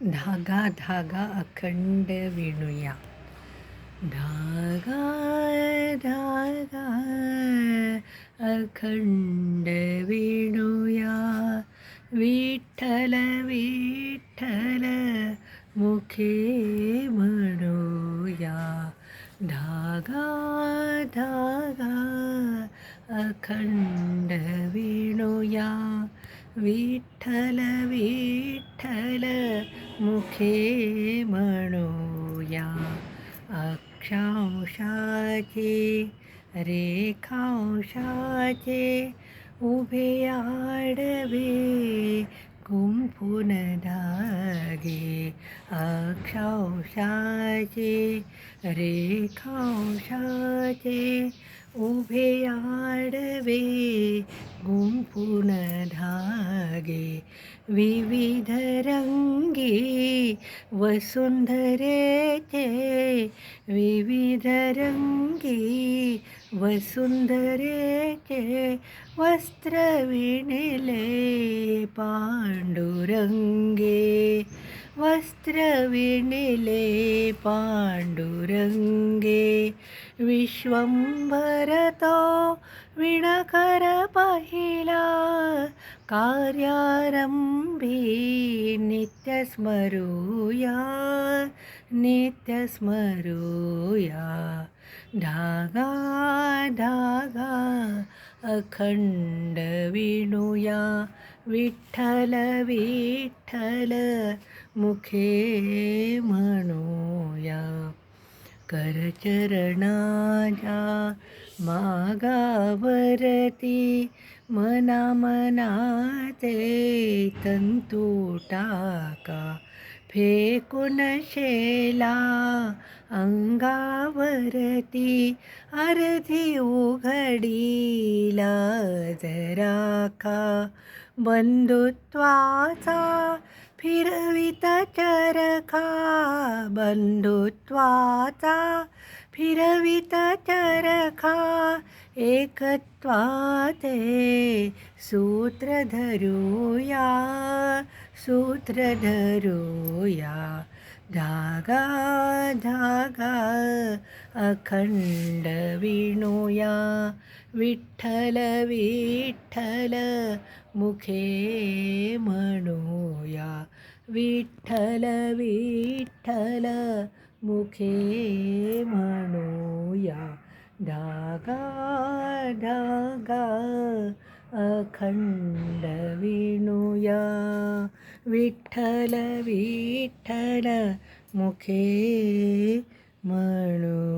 धागा धागा अखंड विणूया. धागा धागा अखंड विणूया. विठ्ठल विठ्ठल मुखे म्हणूया. धागा धागा अखंड विणूया. विठ्ठल विठ्ठल मुखे म्हणूया. अक्षांशाचे रेखांशाचे उभे आडवे गुंफून धागे. अक्षांशाचे रेखांशाचे उभे आडवे गुंफून धागे. विविध रंगी वसुंधरेचे विविध रंगी वसुंधरेचे वस्त्र विणले पांडुरंगे. वस्त्र विणले पांडुरंगे. विश्वंभर तो विणकर पाहिला. कार्यारंभी नित्य स्मरूया. नित्य स्मरूया. धागा धागा अखंड विणूया. विठ्ठल विठ्ठल मुखे म्हणूया. करचरणाच्या मागावरती मना मनाचे तंतू टाका. फेकून शेला अंगावरती अर्धी उघडी लाज राखा. बंधुत्वाचा फिरविता चरखा. बंधुत्वाचा फिरविता चरखा. एकत्वाचे सूत्र धरूया. सूत्र धरूया. धागा धागा अखंड विणूया. विठ्ठल विठ्ठल मुखे म्हणूया. विठ्ठल विठ्ठल मुखे म्हणूया. धागा धागा अखंड विणूया. विठ्ठल विठ्ठल मुखे म्हणूया.